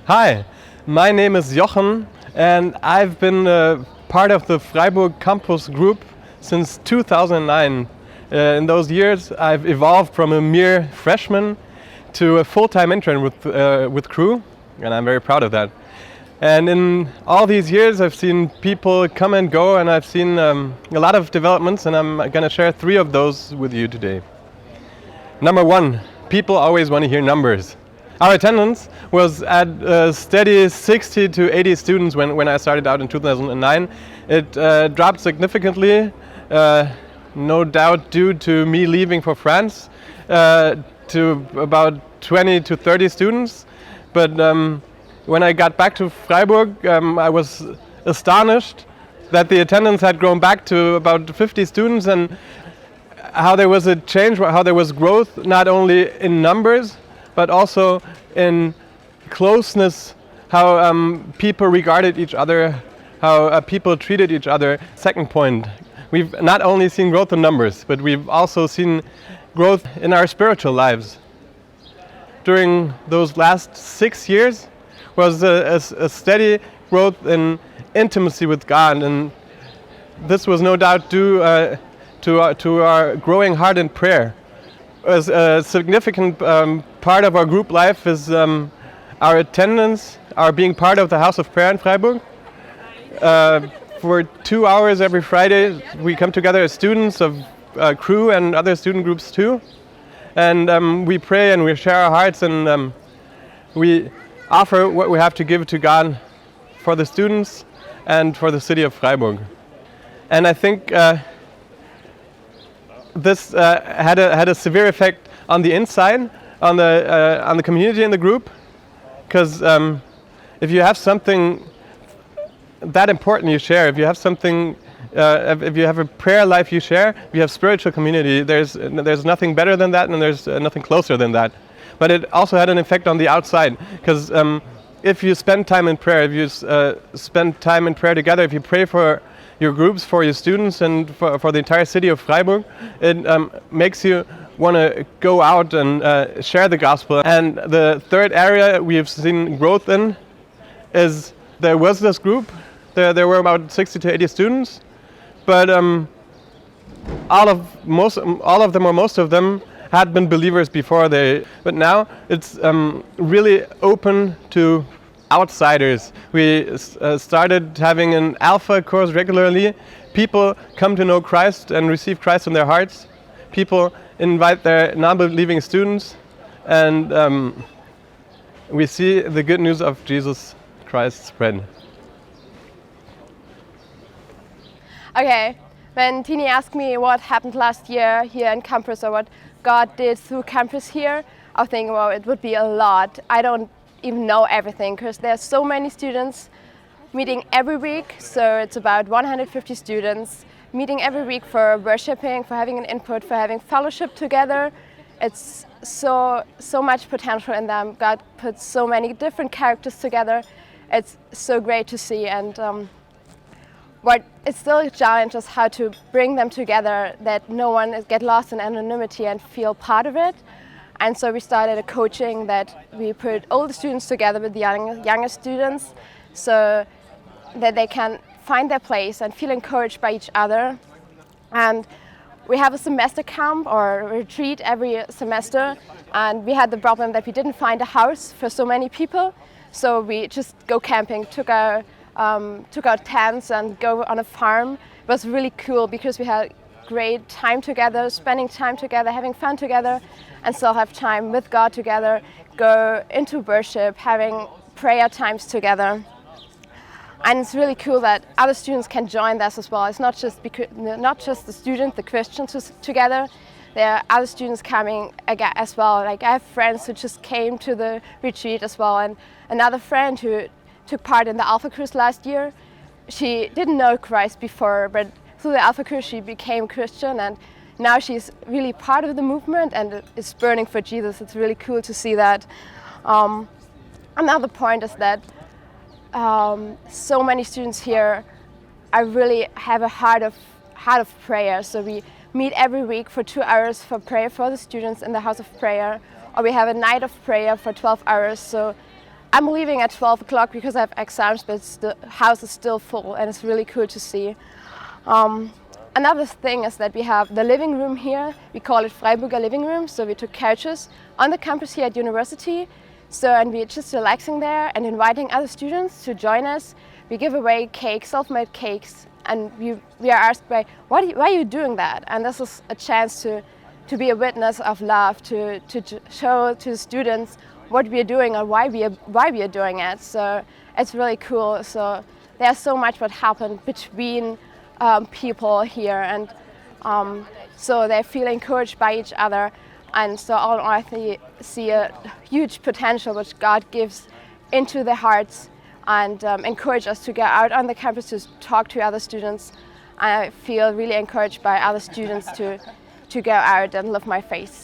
Hi, my name is Jochen and I've been part of the Freiburg campus group since 2009. In those years I've evolved from a mere freshman to a full-time intern with Crew, and I'm very proud of that. And in all these years I've seen people come and go, and I've seen a lot of developments, and I'm going to share 3 of those with you today. Number 1, people always want to hear numbers. Our attendance was at a steady 60 to 80 students when I started out in 2009. It dropped significantly, no doubt due to me leaving for France, to about 20 to 30 students. But when I got back to Freiburg, I was astonished that the attendance had grown back to about 50 students, and how there was a change, how there was growth, not only in numbers, but also in closeness, how people regarded each other, how people treated each other. Second point, we've not only seen growth in numbers, but we've also seen growth in our spiritual lives. During those last 6 years was a steady growth in intimacy with God, and this was no doubt due to our growing heart in prayer. As a significant part of our group life is our attendance, our being part of the House of Prayer in Freiburg. For 2 hours every Friday we come together as students of Crew and other student groups too, and we pray and we share our hearts, and we offer what we have to give to God for the students and for the city of Freiburg. And I think this had a severe effect on the inside, on the community in the group, because if you have something that important you share, if you have something, if you have a prayer life you share, if you have spiritual community, there's nothing better than that, and there's nothing closer than that. But it also had an effect on the outside, because if you spend time in prayer, if you spend time in prayer together, if you pray for your groups, for your students, and for the entire city of Freiburg, it makes you want to go out and share the gospel. And the third area we have seen growth in is there was this group. There were about 60 to 80 students, but all of them or most of them had been believers before but now it's really open to outsiders. We started having an Alpha course regularly. People come to know Christ and receive Christ in their hearts. People invite their non-believing students, and we see the good news of Jesus Christ spread. Okay, when Tini asked me what happened last year here in campus, or what God did through campus here, I was thinking, well, it would be a lot. I don't even know everything, because there's so many students meeting every week. So it's about 150 students meeting every week for worshiping, for having an input, for having fellowship together. It's so much potential in them. God put so many different characters together. It's so great to see, and what it's still a challenge is how to bring them together, that no one get lost in anonymity and feel part of it. And so we started a coaching that we put older students together with the younger students, so that they can find their place and feel encouraged by each other. And we have a semester camp or a retreat every semester, and we had the problem that we didn't find a house for so many people, so we just go camping, took our tents and go on a farm. It was really cool because we had great time together, spending time together, having fun together, and still have time with God together, go into worship, having prayer times together. And it's really cool that other students can join this as well. It's not just the students, the Christians together. There are other students coming as well. Like, I have friends who just came to the retreat as well, and another friend who took part in the Alpha Cruise last year. She didn't know Christ before, but through the Alpha Cruise she became Christian, and now she's really part of the movement and is burning for Jesus. It's really cool to see that. Another point is that so many students here really have a heart of prayer. So we meet every week for 2 hours for prayer for the students in the house of prayer, or we have a night of prayer for 12 hours. So I'm leaving at 12 o'clock because I have exams, but the house is still full and it's really cool to see. Another thing is that we have the living room here. We call it Freiburger living room. So we took couches on the campus here at university. And we're just relaxing there and inviting other students to join us. We give away cakes, self-made cakes, and we are asked why are you doing that? And this is a chance to be a witness of love, to show to the students what we are doing and why we are doing it. So it's really cool. So there's so much what happened between people here, and so they feel encouraged by each other. And so all in all, I see a huge potential which God gives into their hearts, and encourage us to go out on the campus to talk to other students. I feel really encouraged by other students to go out and live my faith.